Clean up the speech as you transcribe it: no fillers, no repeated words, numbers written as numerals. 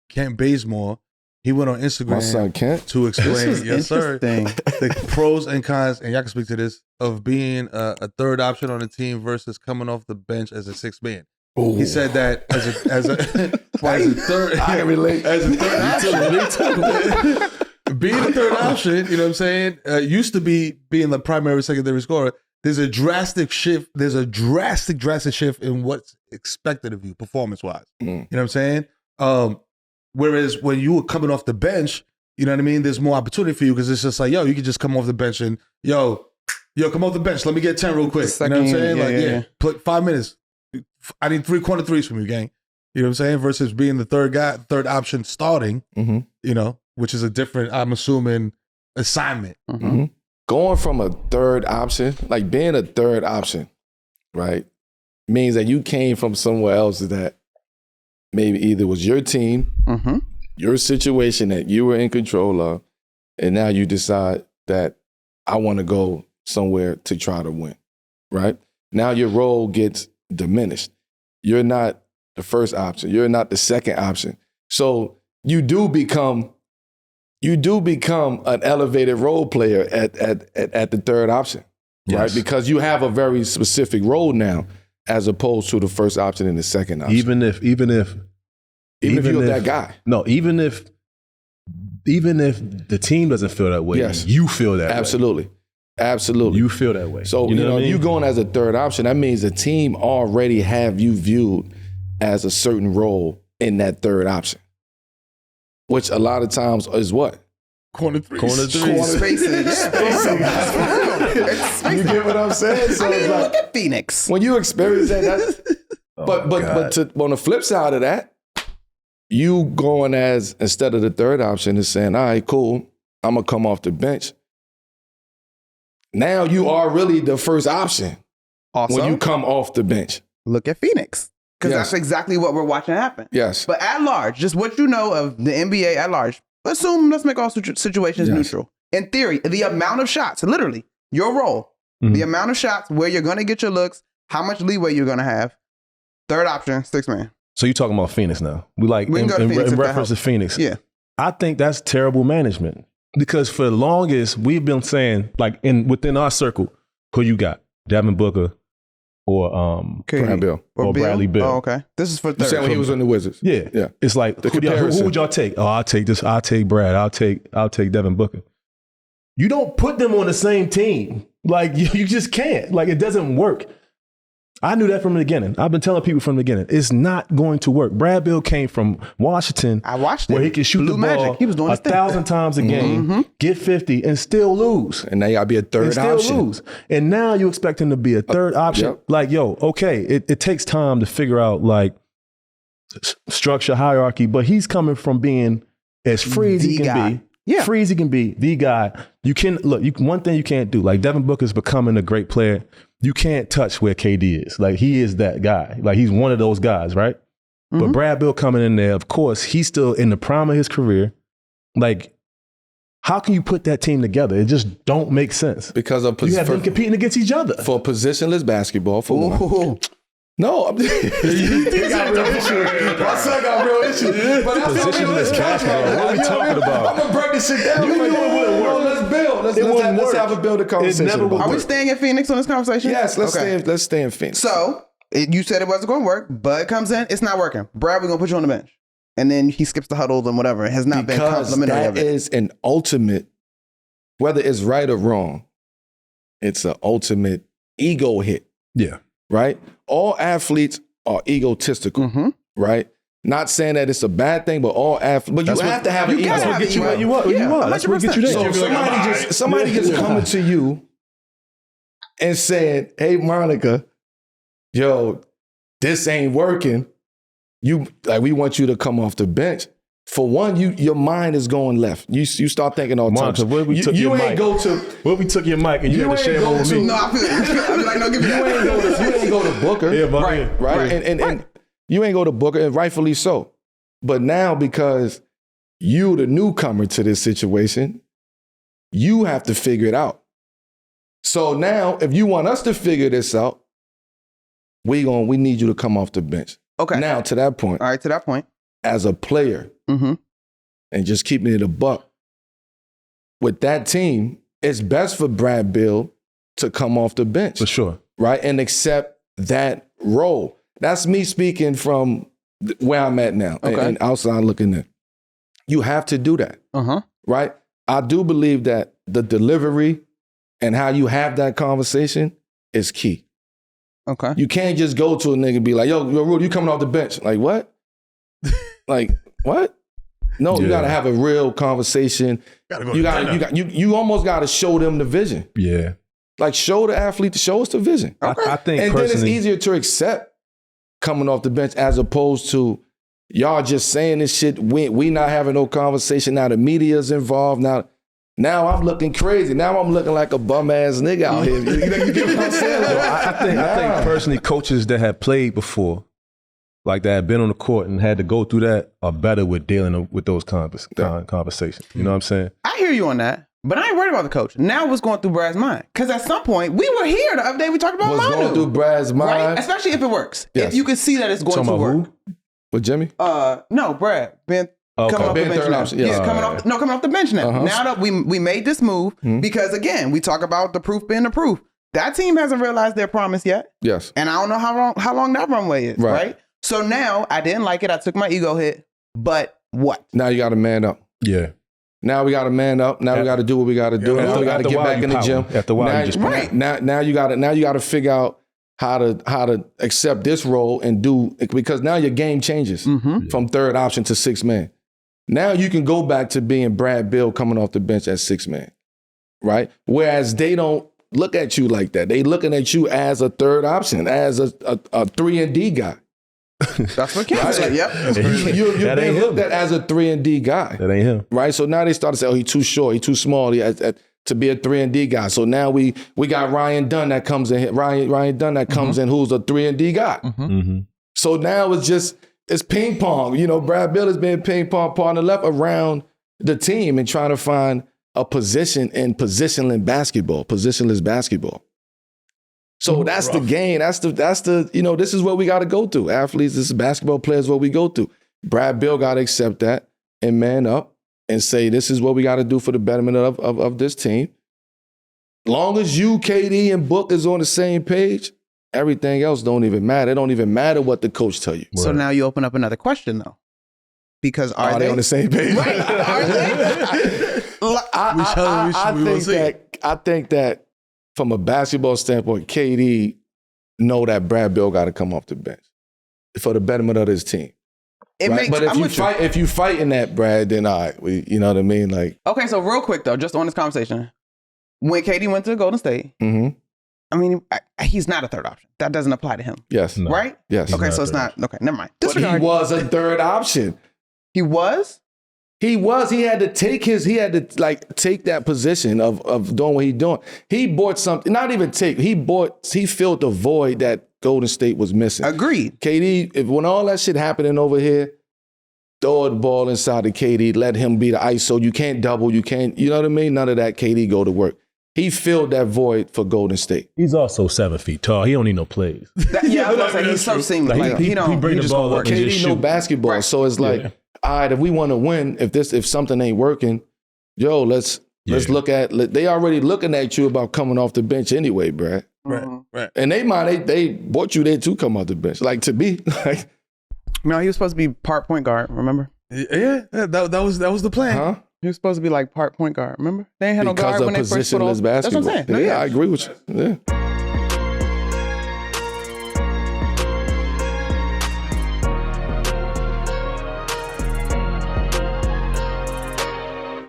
Kent Bazemore. He went on Instagram My son Kent. to explain, This is yes, sir, interesting. the pros and cons, and y'all can speak to this, of being a third option on a team versus coming off the bench as a sixth man. Ooh. He said that as a third, I can relate. as a third option, being a third option, you know what I'm saying, used to be being the primary secondary scorer. There's a drastic shift. There's a drastic shift in what's expected of you performance-wise. You know what I'm saying? Whereas when you were coming off the bench, you know what I mean? There's more opportunity for you because it's just like, yo, you can just come off the bench and, yo, come off the bench. Let me get 10 real quick. You know what I'm saying? Put 5 minutes. I need 3 corner threes from you, gang. You know what I'm saying? Versus being the third option starting, you know, which is a different, I'm assuming, assignment. Going from a third option, like being a third option, right, means that you came from somewhere else that maybe either was your team, your situation that you were in control of, and now you decide that I want to go somewhere to try to win, right? Now your role gets diminished. You're not the first option. You're not the second option. So you do become an elevated role player at the third option, right? Because you have a very specific role now, as opposed to the first option and the second option. Even if you're that guy. No, even if the team doesn't feel that way, yes, you feel that absolutely. way. Absolutely. You feel that way. So, if you going as a third option, that means the team already have you viewed as a certain role in that third option, which a lot of times is what? Corner threes. Spacing. You get what I'm saying? So look at Phoenix. When you experience that, but on the flip side of that, you going as, instead of the third option, is saying, all right, cool, I'm going to come off the bench. Now you are really the first option Also, when you come off the bench. Look at Phoenix. Because that's exactly what we're watching happen. Yes. But at large, just what you know of the NBA at large, let's make all situations neutral. In theory, the amount of shots, literally, your role, the amount of shots, where you're going to get your looks, how much leeway you're going to have, third option, sixth man. So you're talking about Phoenix now. We can go to Phoenix in reference to Phoenix. Yeah. I think that's terrible management. Because for the longest, we've been saying, like within our circle, who you got? Devin Booker or Bill. Or Bradley Beal. Oh, okay. This is for third. You said when he was on the Wizards. Yeah. It's like, who would y'all take? Oh, I'll take this. I'll take Brad. I'll take Devin Booker. You don't put them on the same team. Like, you just can't. Like, it doesn't work. I knew that from the beginning. I've been telling people from the beginning, it's not going to work. Brad Beal came from Washington. I watched where he could shoot the ball He was doing 1,000 times a game, get 50, and still lose. And now you got to be a third option. And now you expect him to be a third option. Yep. Like, yo, okay, it takes time to figure out, like, structure, hierarchy, but he's coming from being as free as he can be. Yeah. Free as he can be, the guy. You can, look, one thing you can't do, like Devin Booker's becoming a great player. You can't touch where KD is. Like, he is that guy. Like, he's one of those guys, right? But Brad Beal coming in there, of course, he's still in the prime of his career. Like, how can you put that team together? It just don't make sense. Because of you have them competing against each other. For positionless basketball, for one. No, I'm just, he got real issues. My son got real issues. But that's positionless basketball. What are we talking about? I'm gonna break this shit down. You knew it wouldn't work. Let's build. Let's have a build a conversation. Are we staying in Phoenix on this conversation? Yes, let's stay in Phoenix. So you said it wasn't going to work. Bud comes in, it's not working. Brad, we're gonna put you on the bench, and then he skips the huddles and whatever. It has not been complimentary. That is an ultimate, whether it's right or wrong, it's an ultimate ego hit. Yeah. Right? All athletes are egotistical, right? Not saying that it's a bad thing, but all athletes, but you have to have an ego. That's what get you where you are. That's what get you there. So somebody just coming to you and saying, hey, Monica, yo, this ain't working. We want you to come off the bench. For one, your mind is going left. You start thinking all the time. What we took your mic? What we took your mic and you had to share it with me? No, I feel like, no, give me that. You ain't go to Booker. Yeah, right. And you ain't go to Booker, and rightfully so. But now, because you the newcomer to this situation, you have to figure it out. So now, if you want us to figure this out, we need you to come off the bench. Okay. Now, to that point. All right, to that point. as a player, and just keeping it a buck, with that team, it's best for Brad Beal to come off the bench. For sure. Right? And accept that role. That's me speaking from where I'm at now and outside looking in. You have to do that. Right? I do believe that the delivery and how you have that conversation is key. Okay. You can't just go to a nigga and be like, yo, Rudy, you coming off the bench. Like, what? Like, what? No, you gotta have a real conversation. You almost gotta show them the vision. Yeah. Like, show the athlete, show us the vision. I think and then it's easier to accept coming off the bench as opposed to y'all just saying this shit. We not having no conversation. Now the media's involved. Now I'm looking crazy. Now I'm looking like a bum ass nigga out here. You get what I'm saying? I think personally, coaches that have played before, like that have been on the court and had to go through that, are better with dealing with those conversations. You know what I'm saying? I hear you on that, but I ain't worried about the coach. Now what's going through Brad's mind? Because at some point, we were here the other day, we talked about what's Manu. going through Brad's mind? Right? Especially if it works. Yes. If you can see that it's going to work. Who? With Jimmy? No, Brad. Coming off the bench now. Option. Yes. Coming off the bench now. Now that we made this move, because again, we talk about the proof being the proof. That team hasn't realized their promise yet. Yes. And I don't know how long that runway is, right? So now, I didn't like it. I took my ego hit. But what? Now you got to man up. Yeah. Now we got to man up. Now we got to do what we got to do. Now we got to get back in the gym. After a while, you just now you got to figure out how to accept this role and do, because now your game changes from third option to sixth man. Now you can go back to being Brad Beal coming off the bench as sixth man, right? Whereas they don't look at you like that. They looking at you as a third option, as a 3-and-D guy. That's what Kim said. Yep. You're being looked at as a 3-and-D guy. That ain't him. Right? So now they start to say, oh, he's too short, he's too small to be a 3-and-D guy. So now we got Ryan Dunn that comes in. Ryan Dunn that comes in, who's a 3-and-D guy. So now it's ping pong. You know, Brad Beal has been ping pong partner left around the team and trying to find a position in positionless basketball. So that's the game. That's the, you know, this is what we got to go through. Athletes, this is basketball players, what we go through. Brad Beal got to accept that and man up and say, this is what we got to do for the betterment of this team. Long as you, KD, and Book is on the same page, everything else don't even matter. It don't even matter what the coach tell you. So now you open up another question, though. Because are they on the same page? Right. Are they? I think that from a basketball standpoint, KD know that Brad Beal got to come off the bench for the betterment of his team. But if you fighting that, Brad, then all right, you know what I mean? Like, okay, so real quick though, just on this conversation, when KD went to Golden State, I mean, he's not a third option. That doesn't apply to him. Yes. No. Right? Yes. Okay, so it's not. Okay, never mind. But he was a third option. He was? He had to take that position of doing what he's doing. He bought something, not even he filled the void that Golden State was missing. Agreed. KD, when all that shit happening over here, throw the ball inside of KD, let him be the ISO. You can't double, you know what I mean? None of that. KD go to work. He filled that void for Golden State. He's also 7 feet tall. He don't need no plays. I was gonna say he's so seamless. Like, he bring the ball up and just KD shoot. know basketball, right. So it's like, all right, if we want to win, if something ain't working, let's look at. They already looking at you about coming off the bench anyway, Brad. Right. And they brought you there to come off the bench, like to be like. No, he was supposed to be part point guard. Remember? Yeah. That was the plan. Huh? He was supposed to be like part point guard. Remember? They ain't had no guard when they first put on. Because of positionless basketball. That's what I'm saying. I agree with you. Yeah.